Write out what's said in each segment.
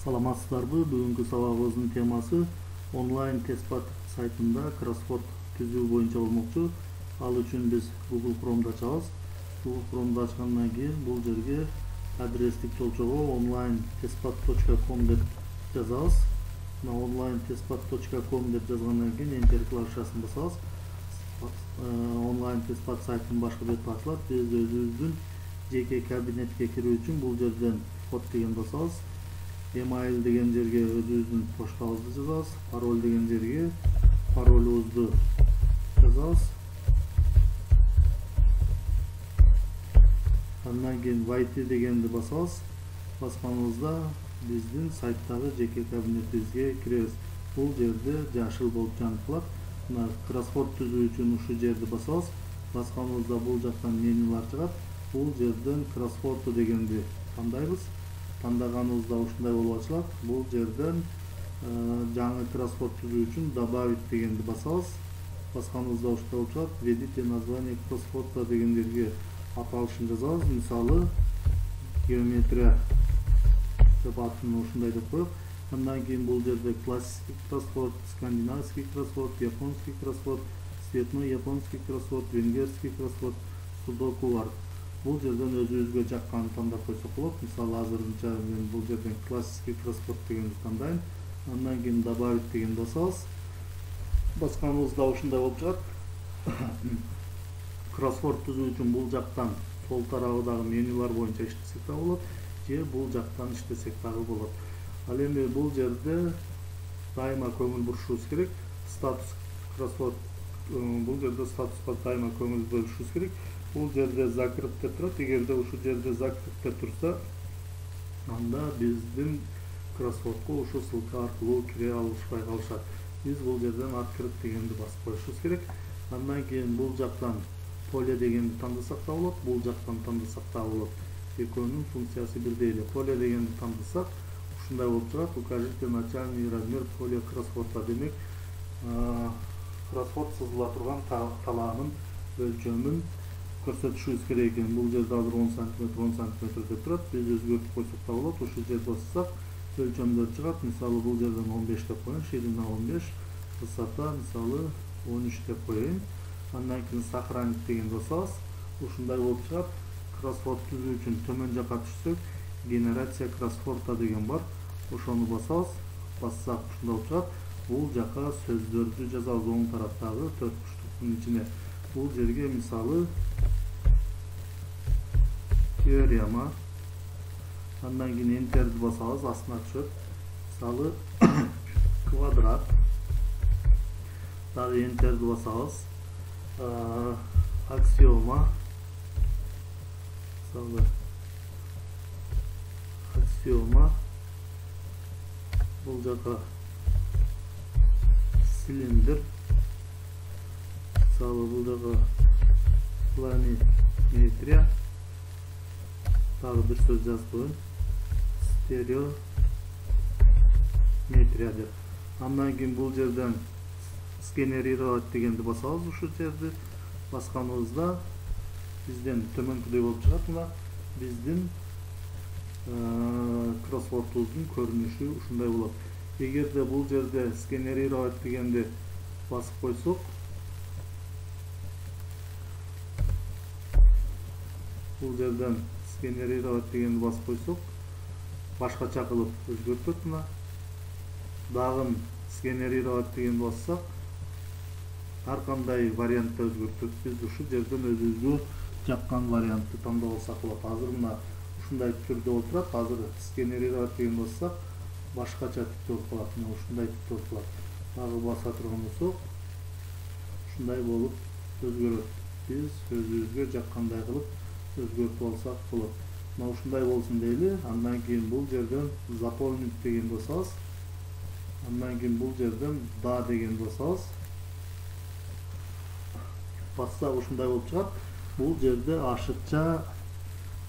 Саламатсыздарбы? Бүгүнкү сабагыбыздын темасы онлайн тест сайтында кроссворд түзүү боюнча болмокчу. Ал үчүн биз Google Chrome'ду ачабыз. Google Chrome'ду ачкандан кийин бул жерге адрестик жолчого onlinetestpad.com деп жазабыз. Мына onlinetestpad.com деп жазгандан кийин Enter клавишасын басабыз. Онлайн тестпад сайттын башкы бети ачылат. Биз өзүбүздүн жеке кабинетке кирүү үчүн бул жерден код деген басабыз. Email деген жерге өзүбүздүн поштабызды жазабыз. Пароль деген жерге паролубузду жазабыз. Андан кийин войти дегенди басабыз. Басканыбызда биздин сайттагы жеке кабинетибизге киребиз. Бул жерде жашыл болуп жанып калат. Мына кроссворд түзүү үчүн ушул жерди басабыз. Басканыбызда бул жактан менюлар чыгат. Бул жерден кроссворд дегенди тандайбыз. Тандаганыбызда ушундай болуп ачылат. Бул жерден жаңы кроссворд түзүү үчүн добавить дегенди басабыз. Басканыбызда ушундай болуп чыгат. Введите название кроссворда деген жерге аталышын жазабыз. Мисалы геометрия деп атын ушундай деп коелук. Андан кийин бул жерде классический кроссворд, скандинавский кроссворд, японский кроссворд, цветной японский кроссворд, венгерский кроссворд, судоку бар. Бул жерден өзүбүзгө жакканын тандап койсок болот. Мисалы азырынча мен бул жерден классический кроссворд дегенди тандайм. Андан кийин добавить деген басабыз. Басканыбызда ушундай болуп чыгат. Кроссворд түзүү үчүн бул жактан сол тарабыдагы менюлар боюнча иштесек да болот, же бул жактан иштесек дагы болот. Ал эми бул жерде дайыма көңүл бурушубуз керек. Статус кроссворд бул жерде статуска дайыма көңүл бөлүшүбүз керек. Бул жерде закрыт деп турат. Эгерде ушул жерде закрыт деп турса, анда биздин кроссвордко ушу ссылка аркылуу кире алышпай калышат. Биз бул жерден открыт дегенди басып коюшубуз керек. Андан кийин бул жактан поле дегенди тандасак да болот, бул жактан тандасак да болот. Экөөнүн функциясы бирдей эле. Поле дегенди тандасак ушундай болуп чыгат. Укажите начальный размер поля кроссворда. Демек, кроссворд сызыла турган талаанын өлчөмүн көрсөтүшүбүз керек экен. Бул жерде азыр 10 см деп турат. Биз өзгөртүп койсок да болот. Ушул жерде бассак өлчөмдөр чыгат. Мисалы бул жерден 15 деп коеюн, ширина 15, высота мисалы 13 деп коеюн. Андан кийин сохранить деген басабыз. Ушундай болуп чыгат. Кроссворд түзүү үчүн төмөн жака түшсөк, генерация кроссворда деген бар. Ошону басабыз. Бассак ушундай болуп чыгат. Бул жака сөздөрдү жазабыз оң тараптагы 4 буштуктун ичине. Бул жерге мисалы теорема. Андан кийин энтерди басабыз, астына түшөт. Мисалы квадрат. Дагы энтерди басабыз. Аксиома. Мисалы аксиома. Бул жака цилиндр. Мисалы бул жака планиметрия. Дагы бир сөз жазып коеюн. Стереометрия деп. Андан кийин бул жерден сгенерировать дегенди басабыз. Ушул жерди басканыбызда бизден төмөнкүдөй болуп чыгат. Мына биздин кроссвордубуздун көрүнүшү ушундай болот. Эгерде бул жерде сгенерировать дегенди басып койсок, бул жерден сгенерировать дегенди басып койсок, башкача кылып өзгөртөт. Мына дагы сгенерировать дегенди бассак, ар кандай вариантта өзгөртөт. Биз ушул жерден өзүбүзгө жаккан вариантты тандап алсак болот. Азыр мына ушундай түрдө болуп турат. Азыр сгенерировать деген бассак, башкача типте болуп калат. Мына ушундай типте болуп калат. Дагы баса турган болсок, ушундай болуп өзгөрөт. Биз өзүбүзгө жаккандай кылып өзгөртүп алсак болот. Мына ушундай болсун дейли. Андан кийин бул жерден заполнить деген басабыз. Андан кийин бул жерден да деген басабыз. Бассак ушундай болуп чыгат. Бул жерде ашыкча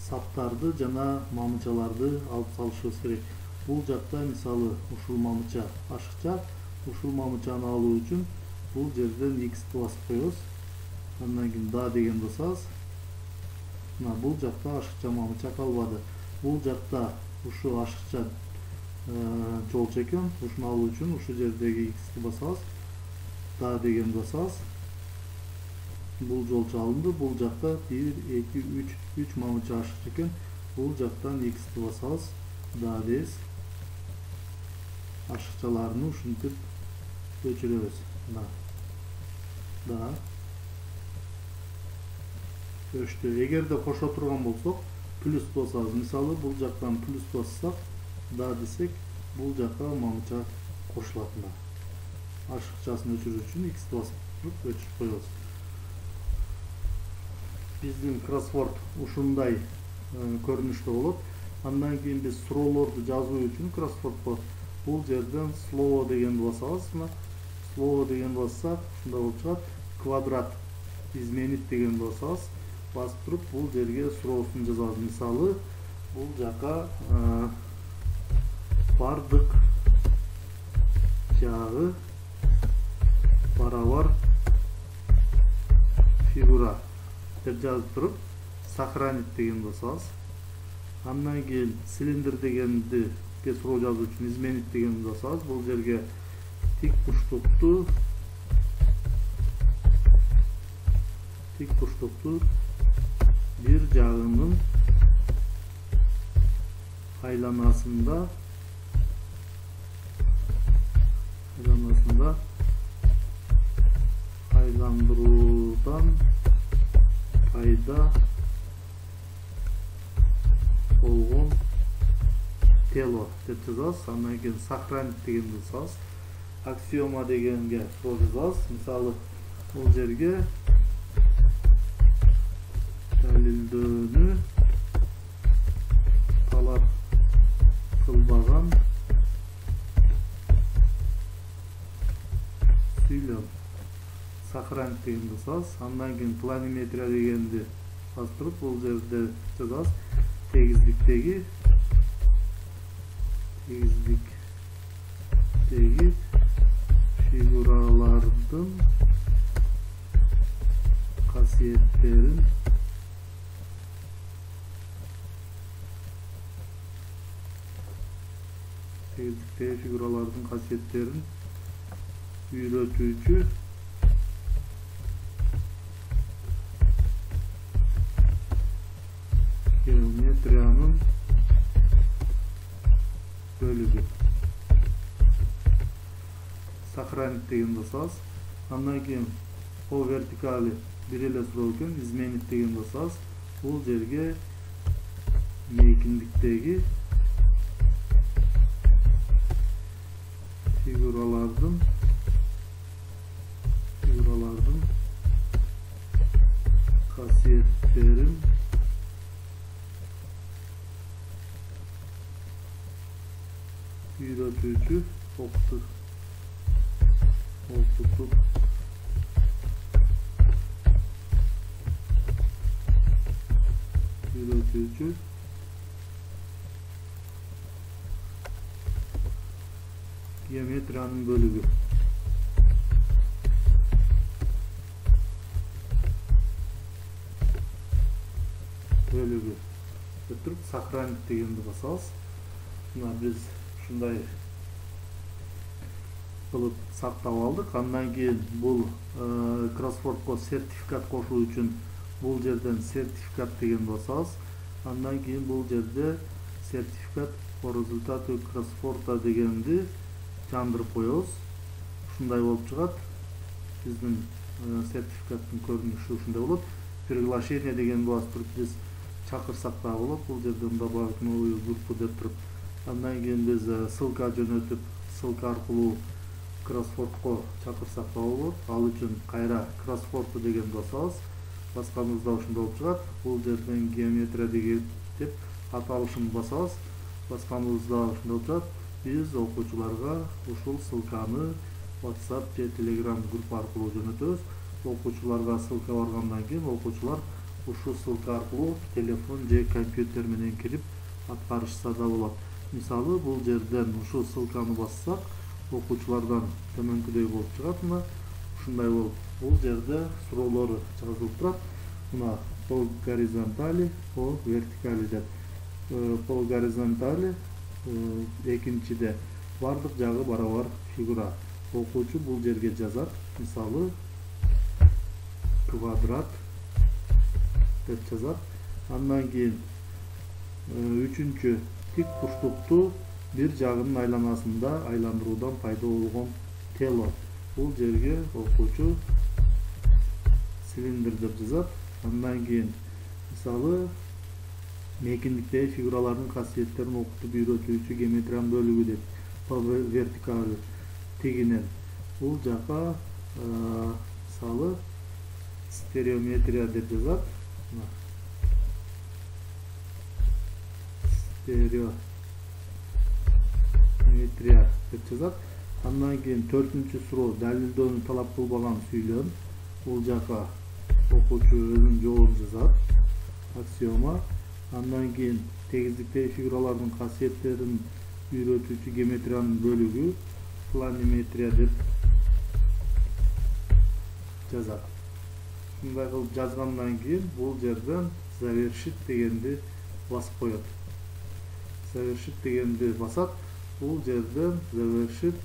саптарды жана мамычаларды алып салышыбыз керек. Бул жакта мисалы ушул мамыча ашыкча, ушул мамычаны алуу үчүн бул жерден X-ти басып коебуз. Андан кийин да деген басабыз. Мына бул жакта ашыкча мамыча калбады. Бул жакта ушу ашыкча жолчу экен. Ушуну алуу үчүн ушул жердеги X'ти басабыз. Да деген басабыз. Бул жолчу алынды. Бул жакта 1 2 3 мамыча ашык экен. Бул жактан X'ти басабыз. Да дейбиз. Ашыкчаларын ушинтип өчүрөбүз. Да. Өчтү. Эгерде кошо турган болсок, плюс басабыз. Мисалы, бул жактан плюс бассак, да десек, бул жакка мамыча кошулат. Ашыкчасын өчүрүү үчүн X'ти басып өчүрүп коебуз. Биздин кроссворд ушундай көрүнүштө болот. Андан кийин биз суроолорду жазуу үчүн кроссвордко бул жерден слово дегенди басабыз. Слово деген бассак, ушундай болуп чыгат. Квадрат изменить дегенди басабыз. Басып туруп, бул жерге суроосун жазабыз. Мисалы, бул жака бардык жагы барабар фигура деп жазып туруп, сохранить деген басабыз. Андан кийин цилиндр дегенди суроо жазуу үчүн изменить дегенди басабыз. Бул жерге тик бурчтукту бир жагынын айланасында айландыруудан пайда болгон тело деп жазабыз. Андан кийин сохранить дегенди басабыз. Аксиома дегенге суроо жазабыз. Мисалы, бул жерге далилдөөнү талап кылбаган сүйлөм. Сохранить дегенди басабыз. Андан кийин планиметрия дегенди басып туруп, бул жерде жазабыз. Тегиздиктеги фигуралардын касиеттерин үйрөтүүчү геометриянын бөлүгү. Сохранить деген басабыз. Андан кийин по вертикали бир эле суроо экен, изменить деген басабыз. Бул жерге мейкиндиктеги фигуралардын касиеттерин үйрөтүүчү окутуп үйрөтүүчү геометриянын бөлүгү. Деп туруп, сохранить дегенди басабыз. Биз ушундай кылып сактап алдык. Андан кийин бул кроссвордко сертификат кошуу үчүн бул жерден сертификат деген басабыз. Андан кийин бул жерде сертификат по результату кроссворда дегенди жандырып коебуз. Ушундай болуп чыгат. Биздин сертификаттын көрүнүшү ушундай болот. Приглашение деген басып туруп биз чакырсак да болот. Бул жерден добавить новую группу деп туруп. Андан кийин биз ссылка жөнөтүп, ссылка аркылуу кроссвордко чакырсак да болот. Ал үчүн кайра кроссворд деген басабыз. Басканыбызда ушундай болуп чыгат. Бул жерден геометрия деген деп аталышын басабыз. Басканыбызда ушундай болуп чыгат. Биз окуучуларга ушул ссылканы WhatsApp же Telegram группа аркылуу жөнөтөбүз. Окуучуларга ссылка баргандан кийин окуучулар ушул ссылка аркылуу телефон же компьютер менен кирип аткарышса да болот. Мисалы, бул жерден ушул ссылканы бассак, окуучулардан төмөнкүдөй болуп чыгат. Ушундай болуп, бул жерде суроолору жазылып турат. По горизонтали, по вертикали деп. По горизонтали экинчиде бардык жагы барабар фигура. Окуучу бул жерге жазат. Мисалы квадрат деп жазат. Андан кийин үчүнчү тик бурчтукту бир жагынын айланасында айландыруудан пайда болгон тело. Бул жерге окуучу цилиндр деп жазат. Андан кийин мисалы мейкиндиктеги фигуралардын касиеттерин окутуп үйрөтүүчү геометриянын бөлүгү деп вертикаль тигинен бул жака мисалы стереометрия деп жазат. Стереометрия деп жазат. Андан кийин 4-чү суроо далилдөөнү талап кылбаган сүйлөм. Бул жака окуучу өзүнүн жообун жазат. Аксиома. Андан кийин тегиздиктеги фигуралардын касиеттерин үйрөтүүчү геометриянын бөлүгү планиметрия деп жазат. Мындай кылып жазгандан кийин бул жерден завершить дегенди басып коет. Завершить дегенди басат. Бул жерден завершить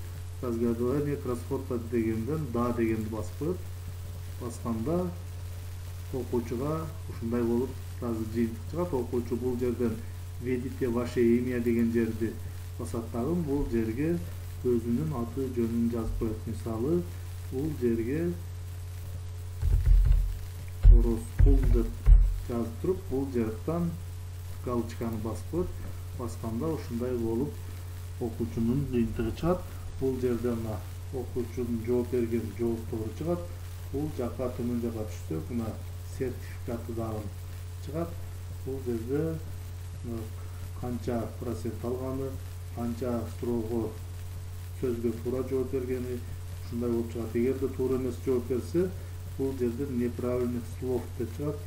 разгадывание кроссворда дегенден да дегенди басып коет. Басканда окуучуга ушундай болуп тазы жыйынтык чыгат. Окуучу бул жерден введите ваше имя деген жерди басат дагы бул жерге өзүнүн аты жөнүн жазып коет. Мисалы бул жерге Ороскул деп жазып туруп бул жактан галочканы басып коет. Басканда ушундай болуп окуучунун жыйынтыгы чыгат. Бул жерден окуучунун жооп берген жооптору чыгат. Бул жака төмөн жака түшсөк мына сертификаты дагы чыгат. Бул жерде канча процент алганы, канча суроого сөзгө туура жооп бергени ушундай болуп чыгат. Эгерде туура эмес жооп берсе, бул жерде неправильных слов деп чыгат,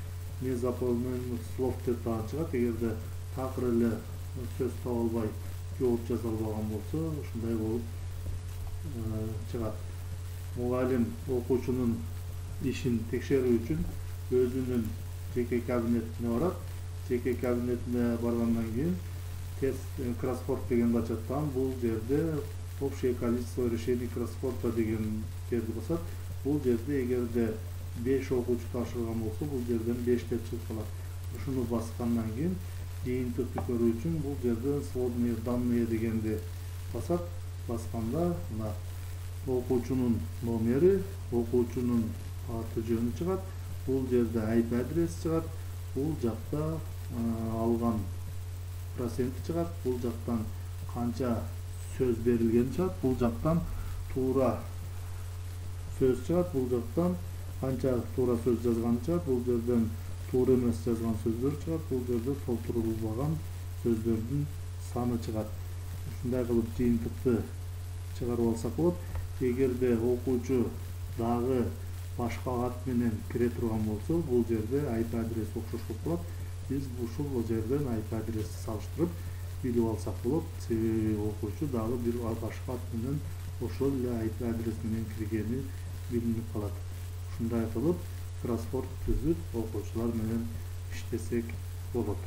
незаполненных слов деп дагы чыгат. Эгерде такыр эле сөз таба албай жооп жаза албаган болсо, ушундай болуп чыгат. Мугалим окуучунун ишин текшерүү үчүн өзүнүн жеке кабинетине барат. Жеке кабинетине баргандан кийин тест кроссворд дегенди ачат. Бул жерде общее количество решений кроссворда деген жерди басат. Бул жерде эгерде 5 окуучу тапшырган болсо, бул жерден 5 деп чыгып калат. Ушуну баскандан кийин жыйынтыкты көрүү үчүн бул жерден сводные данные дегенди басат. Басканда мына окуучунун номери, окуучунун аты жөнү чыгат. Бул жерде IP адрес чыгат. Бул жакта алган проценти чыгат. Бул жактан канча сөз берилгени чыгат. Бул жактан туура сөз чыгат. Бул жактан канча туура сөз жазганы чыгат. Бул жерден туура эмес жазган сөздөр чыгат. Бул жерде толтурулбаган сөздөрдүн саны чыгат. Ушундай кылып жыйынтыкты чыгарып алсак болот. Эгерде окуучу дагы башка ат менен кире турган болсо, бул жерде IP адрес окшош болуп калат. Биз ушул жерден IP адрести салыштырып билип алсак болот. Себеби окуучу дагы бир башка ат менен ошол эле IP адрес менен киргени билинип калат. Ушундай кылып кроссворд түзүп окуучулар менен иштесек болот.